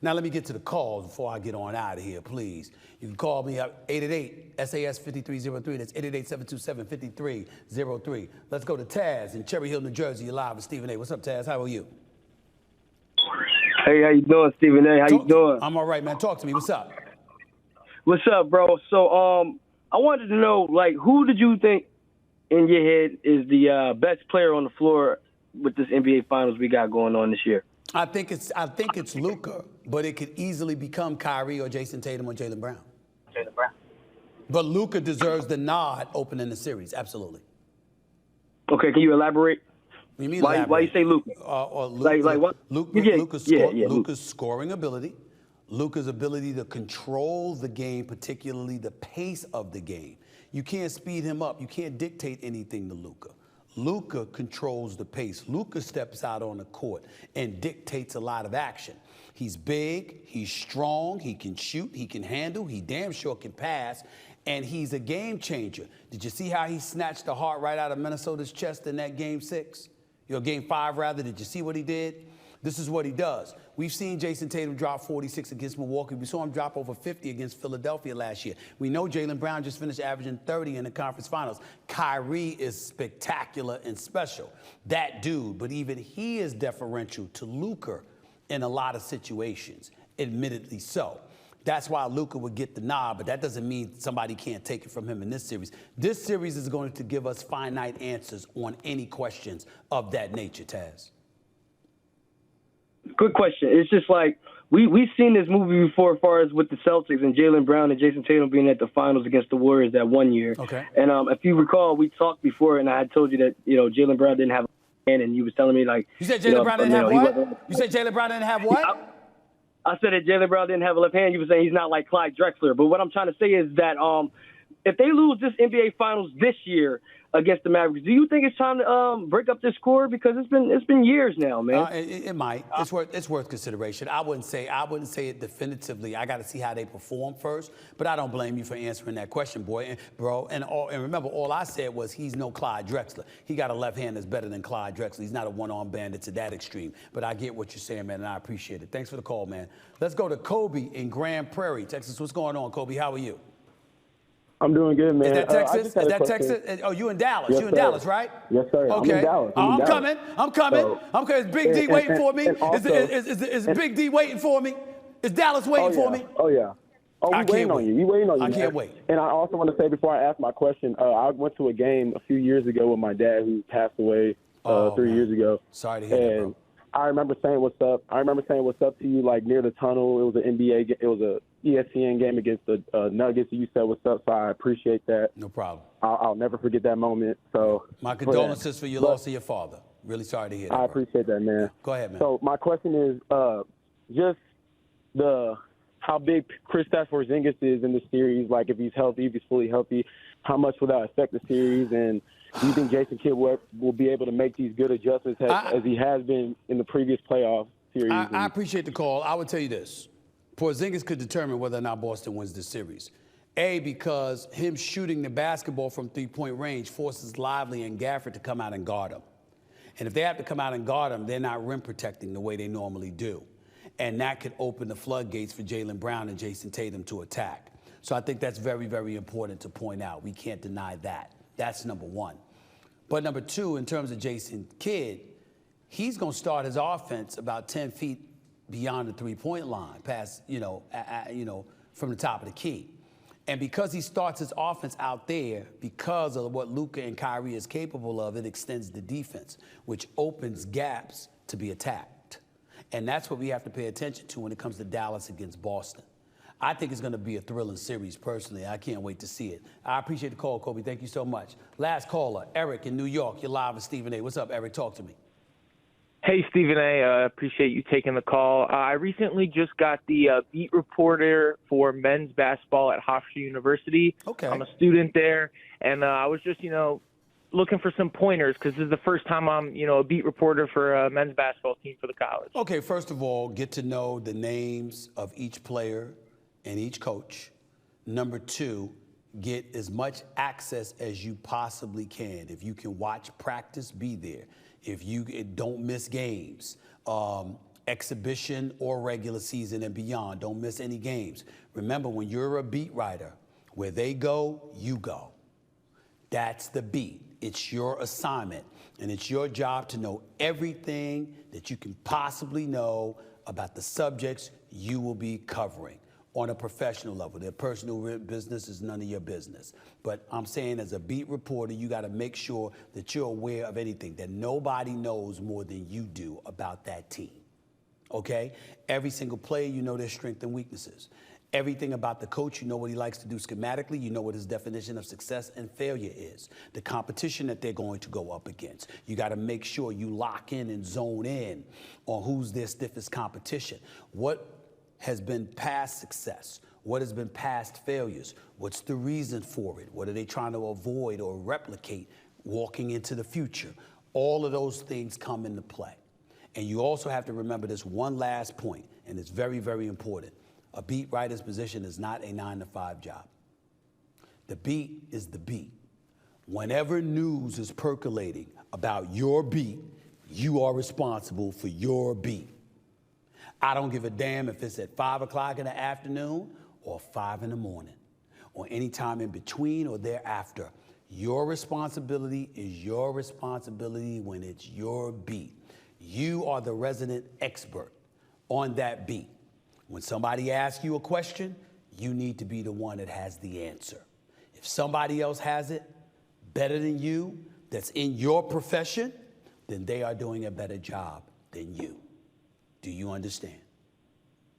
Now let me get to the calls before I get on out of here, please. You can call me up 888-SAS-5303. That's 888-727-5303. Let's go to Taz in Cherry Hill, New Jersey. You're live with Stephen A. What's up, Taz? How are you? Hey, how you doing, Stephen A? How you doing? I'm all right, man. Talk to me. What's up? What's up, bro? So, I wanted to know, like, who did you think in your head is the best player on the floor with this NBA Finals we got going on this year? I think it's Luka, but it could easily become Kyrie or Jason Tatum or Jaylen Brown. But Luka deserves the nod opening the series, absolutely. Okay, can you elaborate? What do you mean why you say Luka? Luka's scoring ability, Luka's ability to control the game, particularly the pace of the game. You can't speed him up. You can't dictate anything to Luka. Luka controls the pace. Luka steps out on the court and dictates a lot of action. He's big, he's strong, he can shoot, he can handle, he damn sure can pass, and he's a game changer. Did you see how he snatched the heart right out of Minnesota's chest in that game 6? Game 5 rather. Did you see what he did? This is what he does. We've seen Jason Tatum drop 46 against Milwaukee. We saw him drop over 50 against Philadelphia last year. We know Jaylen Brown just finished averaging 30 in the conference finals. Kyrie is spectacular and special. That dude, but even he is deferential to Luka in a lot of situations, admittedly so. That's why Luka would get the nod, but that doesn't mean somebody can't take it from him in this series. This series is going to give us finite answers on any questions of that nature, Taz. Good question. It's just like we've seen this movie before as far as with the Celtics and Jaylen Brown and Jason Tatum being at the finals against the Warriors that one year. Okay. And if you recall, we talked before, and I had told you that, Jaylen Brown didn't have a hand, and you was telling me, like... You said Jaylen Brown didn't have what? You said Jaylen Brown didn't have what? I said that Jaylen Brown didn't have a left hand. You were saying he's not like Clyde Drexler. But what I'm trying to say is that if they lose this NBA Finals this year against the Mavericks, do you think it's time to break up this core? Because it's been years now, man. It might. It's worth consideration. I wouldn't say it definitively. I got to see how they perform first. But I don't blame you for answering that question, bro. And remember, all I said was he's no Clyde Drexler. He got a left hand that's better than Clyde Drexler. He's not a one-arm bandit to that extreme. But I get what you're saying, man, and I appreciate it. Thanks for the call, man. Let's go to Kobe in Grand Prairie, Texas. What's going on, Kobe? How are you? I'm doing good, man. Is that Texas? Is that Texas? Oh, you in Dallas? Yes, you in sir. Dallas, right? Yes, sir. Okay. I'm in Dallas. I'm coming. Is Big D waiting for me? Also, is Big D waiting for me? Is Dallas waiting for me? Oh, yeah. Oh, we waiting on you. We waiting on you. I can't wait. And I also want to say before I ask my question, I went to a game a few years ago with my dad who passed away 3 years ago. Sorry to hear that, bro. I remember saying what's up. I remember saying what's up to you, like near the tunnel. It was an NBA. It was a ESPN game against the Nuggets. You said what's up, so I appreciate that. No problem. I'll never forget that moment. So my condolences for your loss of your father. Really sorry to hear that. I appreciate that, man. Go ahead, man. So my question is just how big Kristaps Porzingis is in the series. Like if he's healthy, if he's fully healthy, how much will that affect the series? And do you think Jason Kidd will be able to make these good adjustments as he has been in the previous playoff series? I appreciate the call. I would tell you this. Porzingis could determine whether or not Boston wins this series. A, because him shooting the basketball from three-point range forces Lively and Gafford to come out and guard him. And if they have to come out and guard him, they're not rim protecting the way they normally do. And that could open the floodgates for Jaylen Brown and Jason Tatum to attack. So I think that's very, very important to point out. We can't deny that. That's number one. But number two, in terms of Jason Kidd, he's going to start his offense about 10 feet beyond the three-point line, past, from the top of the key. And because he starts his offense out there, because of what Luka and Kyrie is capable of, it extends the defense, which opens gaps to be attacked. And that's what we have to pay attention to when it comes to Dallas against Boston. I think it's going to be a thrilling series, personally. I can't wait to see it. I appreciate the call, Kobe. Thank you so much. Last caller, Eric in New York. You're live with Stephen A. What's up, Eric? Talk to me. Hey, Stephen A. Appreciate you taking the call. I recently just got the beat reporter for men's basketball at Hofstra University. Okay. I'm a student there, and I was just, looking for some pointers because this is the first time I'm, a beat reporter for a men's basketball team for the college. Okay, first of all, get to know the names of each player and each coach. Number two, get as much access as you possibly can. If you can watch practice, be there. If you don't miss games. exhibition or regular season and beyond. Don't miss any games. Remember, when you're a beat writer, where they go, you go. That's the beat. It's your assignment, and it's your job to know everything that you can possibly know about the subjects you will be covering on a professional level. Their personal business is none of your business. But I'm saying, as a beat reporter, you got to make sure that you're aware of anything, that nobody knows more than you do about that team. Okay? Every single player, you know their strengths and weaknesses. Everything about the coach, you know what he likes to do schematically, you know what his definition of success and failure is. The competition that they're going to go up against. You got to make sure you lock in and zone in on who's their stiffest competition. What has been past success? What has been past failures? What's the reason for it? What are they trying to avoid or replicate walking into the future? All of those things come into play. And you also have to remember this one last point, and it's very, very important. A beat writer's position is not a 9-to-5 job. The beat is the beat. Whenever news is percolating about your beat, you are responsible for your beat. I don't give a damn if it's at 5 o'clock in the afternoon or 5 in the morning or any time in between or thereafter. Your responsibility is your responsibility when it's your beat. You are the resident expert on that beat. When somebody asks you a question, you need to be the one that has the answer. If somebody else has it better than you, that's in your profession, then they are doing a better job than you. Do you understand?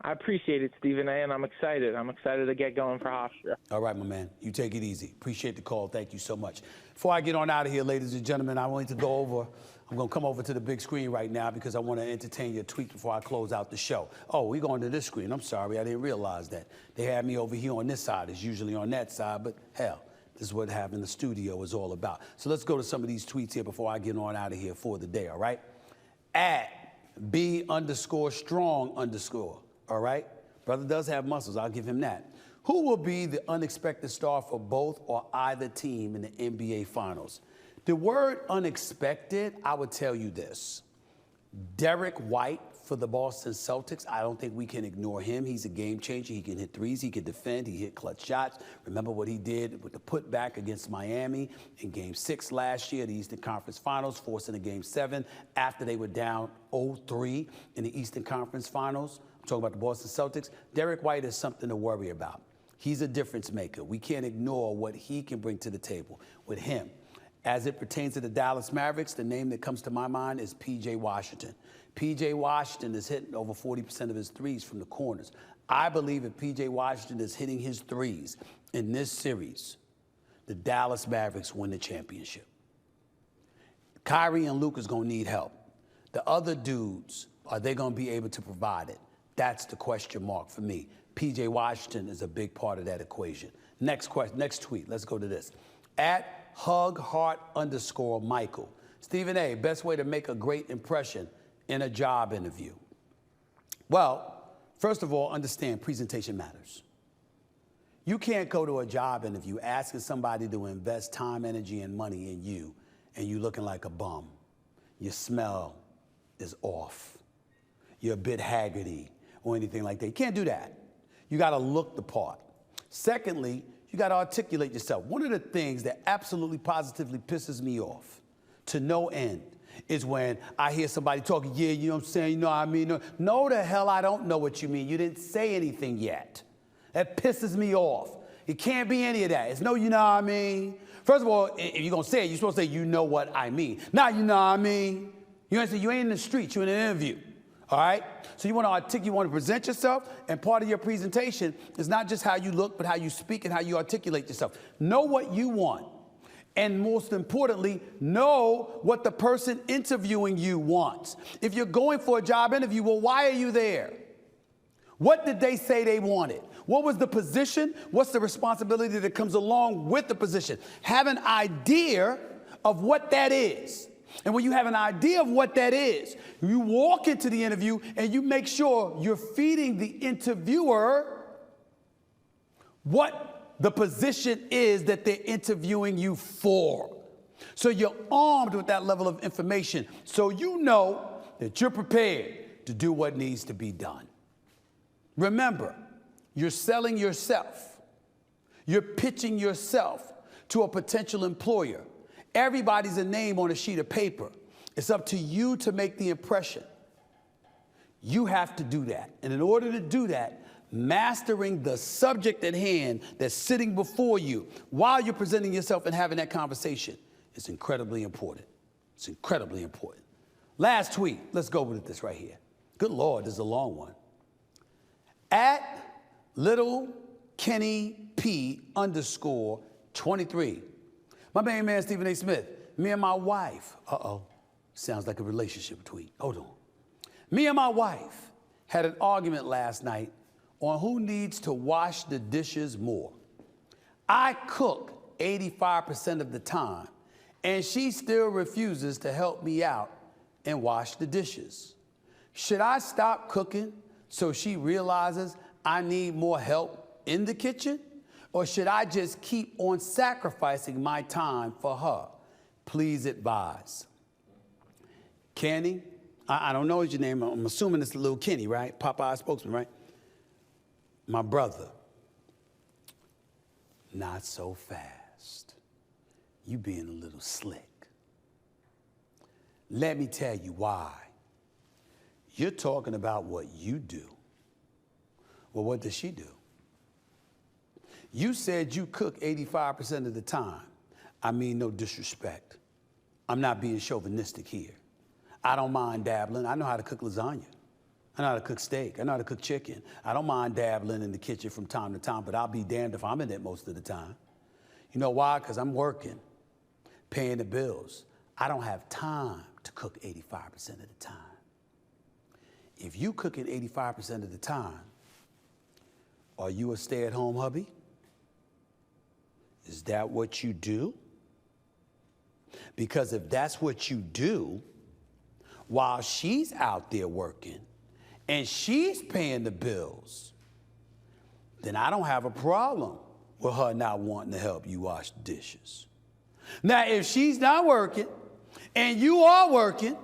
I appreciate it, Stephen A., and I'm excited. I'm excited to get going for Hofstra. All right, my man. You take it easy. Appreciate the call. Thank you so much. Before I get on out of here, ladies and gentlemen, I want to go over. I'm going to come over to the big screen right now because I want to entertain your tweet before I close out the show. Oh, we're going to this screen. I'm sorry. I didn't realize that. They had me over here on this side. It's usually on that side, but hell, this is what having the studio is all about. So let's go to some of these tweets here before I get on out of here for the day, all right? At B_strong_, all right? Brother does have muscles. I'll give him that. Who will be the unexpected star for both or either team in the NBA Finals? The word unexpected, I would tell you this. Derek White for the Boston Celtics, I don't think we can ignore him. He's a game changer. He can hit threes. He can defend. He hit clutch shots. Remember what he did with the putback against Miami in Game 6 last year, the Eastern Conference Finals, forcing a Game 7 after they were down 0-3 in the Eastern Conference Finals. I'm talking about the Boston Celtics. Derek White is something to worry about. He's a difference maker. We can't ignore what he can bring to the table with him. As it pertains to the Dallas Mavericks, the name that comes to my mind is P.J. Washington. P.J. Washington is hitting over 40% of his threes from the corners. I believe if P.J. Washington is hitting his threes in this series, the Dallas Mavericks win the championship. Kyrie and Luka's going to need help. The other dudes, are they going to be able to provide it? That's the question mark for me. P.J. Washington is a big part of that equation. Next tweet. Let's go to this. At @HugHeart_Michael. Stephen A., best way to make a great impression in a job interview. Well, first of all, understand presentation matters. You can't go to a job interview asking somebody to invest time, energy, and money in you, and you looking like a bum. Your smell is off. You're a bit haggardy or anything like that. You can't do that. You got to look the part. Secondly, you got to articulate yourself. One of the things that absolutely positively pisses me off to no end is when I hear somebody talking, yeah, you know what I'm saying, you know what I mean? No, the hell I don't know what you mean. You didn't say anything yet. That pisses me off. It can't be any of that. It's no, you know what I mean? First of all, if you're going to say it, you're supposed to say, you know what I mean. Not, you know what I mean? You understand? You ain't in the street. You're in an interview. All right? So you want to articulate, you want to present yourself, and part of your presentation is not just how you look, but how you speak and how you articulate yourself. Know what you want. And most importantly, know what the person interviewing you wants. If you're going for a job interview, well, why are you there? What did they say they wanted? What was the position? What's the responsibility that comes along with the position? Have an idea of what that is. And when you have an idea of what that is, you walk into the interview and you make sure you're feeding the interviewer what the position is that they're interviewing you for. So you're armed with that level of information. So you know that you're prepared to do what needs to be done. Remember, you're selling yourself. You're pitching yourself to a potential employer. Everybody's a name on a sheet of paper. It's up to you to make the impression. You have to do that. And in order to do that, mastering the subject at hand that's sitting before you while you're presenting yourself and having that conversation is incredibly important. It's incredibly important. Last tweet, let's go with this right here. Good Lord, this is a long one. At Little Kenny P _23. My main man, Stephen A. Smith, me and my wife, sounds like a relationship tweet. Hold on. Me and my wife had an argument last night on who needs to wash the dishes more. I cook 85% of the time, and she still refuses to help me out and wash the dishes. Should I stop cooking so she realizes I need more help in the kitchen? Or should I just keep on sacrificing my time for her? Please advise. Kenny, I don't know your name. I'm assuming it's Little Kenny, right? Popeye spokesman, right? My brother, not so fast. You being a little slick. Let me tell you why. You're talking about what you do. Well, what does she do? You said you cook 85% of the time. I mean, no disrespect. I'm not being chauvinistic here. I don't mind dabbling. I know how to cook lasagna. I know how to cook steak. I know how to cook chicken. I don't mind dabbling in the kitchen from time to time, but I'll be damned if I'm in it most of the time. You know why? Because I'm working, paying the bills. I don't have time to cook 85% of the time. If you cooking 85% of the time, are you a stay-at-home hubby? Is that what you do? Because if that's what you do, while she's out there working and she's paying the bills, then I don't have a problem with her not wanting to help you wash the dishes. Now, if she's not working and you are working,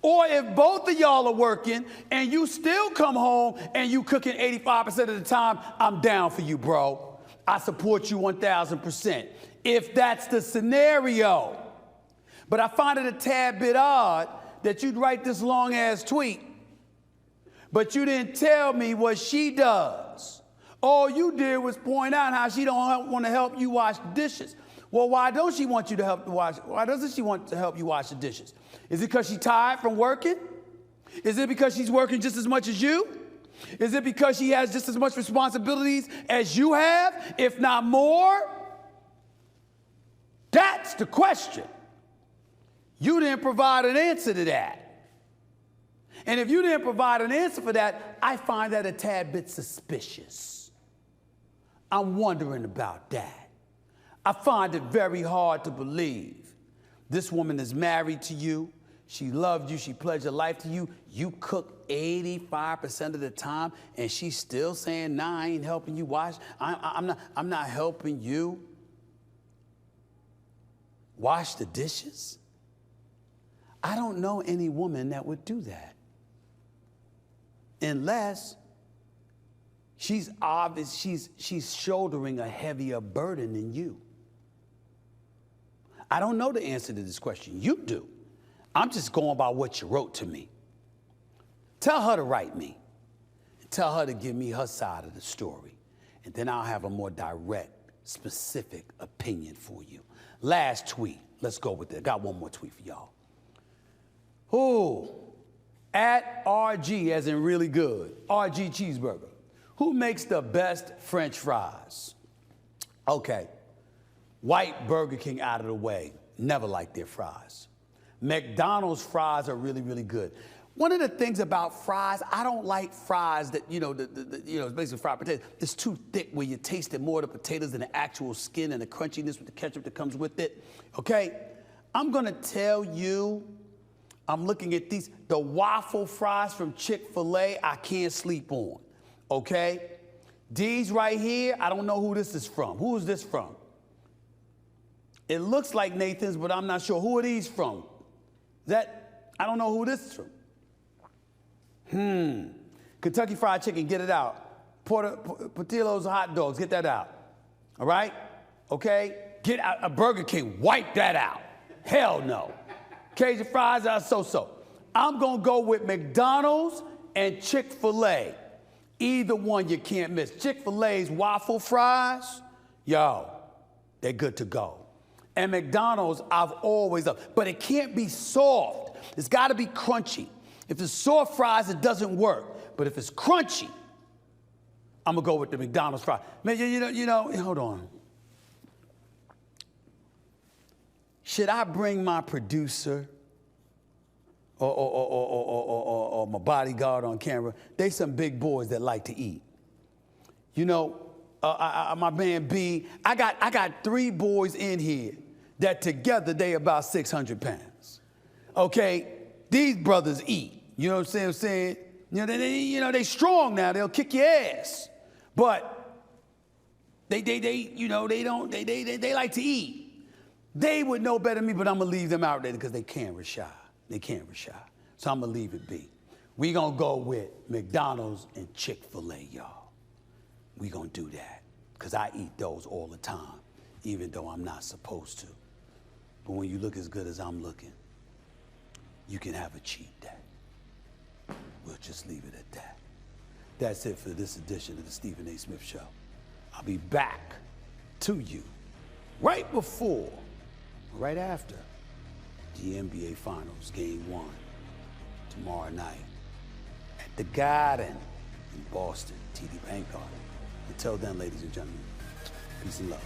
or if both of y'all are working and you still come home and you cooking 85% of the time, I'm down for you, bro. I support you 1,000%, if that's the scenario. But I find it a tad bit odd that you'd write this long-ass tweet, but you didn't tell me what she does. All you did was point out how she don't want to help you wash dishes. Well, why don't she want you to help wash? Why doesn't she want to help you wash the dishes? Is it because she's tired from working? Is it because she's working just as much as you? Is it because she has just as much responsibilities as you have, if not more? That's the question. You didn't provide an answer to that. And if you didn't provide an answer for that, I find that a tad bit suspicious. I'm wondering about that. I find it very hard to believe this woman is married to you. She loved you. She pledged her life to you. You cook 85% of the time, and she's still saying, "Nah, I ain't helping you wash. I'm not helping you wash the dishes." I don't know any woman that would do that, unless she's obvious. She's shouldering a heavier burden than you. I don't know the answer to this question. You do. I'm just going by what you wrote to me. Tell her to write me. And tell her to give me her side of the story. And then I'll have a more direct, specific opinion for you. Last tweet. Let's go with it. Got one more tweet for y'all. Who? At RG, as in really good. RG Cheeseburger. Who makes the best French fries? Okay. White Burger King out of the way. Never liked their fries. McDonald's fries are really, really good. One of the things about fries, I don't like fries that, it's basically fried potatoes. It's too thick where you taste it more of the potatoes than the actual skin and the crunchiness with the ketchup that comes with it. Okay? I'm gonna tell you, I'm looking at these, the waffle fries from Chick-fil-A, I can't sleep on. Okay? These right here, I don't know who this is from. Who is this from? It looks like Nathan's, but I'm not sure. Who are these from? I don't know who this is from. Kentucky Fried Chicken, get it out. Portillo's hot dogs, get that out. All right? Okay? Get out a Burger King, wipe that out. Hell no. Cajun fries are so-so. I'm gonna go with McDonald's and Chick-fil-A. Either one you can't miss. Chick-fil-A's waffle fries, yo, they're good to go. And McDonald's, I've always loved, but it can't be soft. It's gotta be crunchy. If it's soft fries, it doesn't work. But if it's crunchy, I'm gonna go with the McDonald's fries. Man, you know, hold on. Should I bring my producer or my bodyguard on camera? They some big boys that like to eat. You know, my man B, I got 3 boys in here that together they about 600 pounds. Okay, these brothers eat. You know what I'm saying? You know, they strong now. They'll kick your ass, but they like to eat. They would know better than me, but I'm gonna leave them out there because they camera shy. So I'm gonna leave it be. We gonna go with McDonald's and Chick-fil-A, y'all. We gonna do that because I eat those all the time, even though I'm not supposed to. But when you look as good as I'm looking, you can have a cheat day. We'll just leave it at that. That's it for this edition of the Stephen A. Smith Show. I'll be back to you right before, right after the NBA Finals, Game 1, tomorrow night at the Garden in Boston, TD Bank Garden. Until then, ladies and gentlemen, peace and love.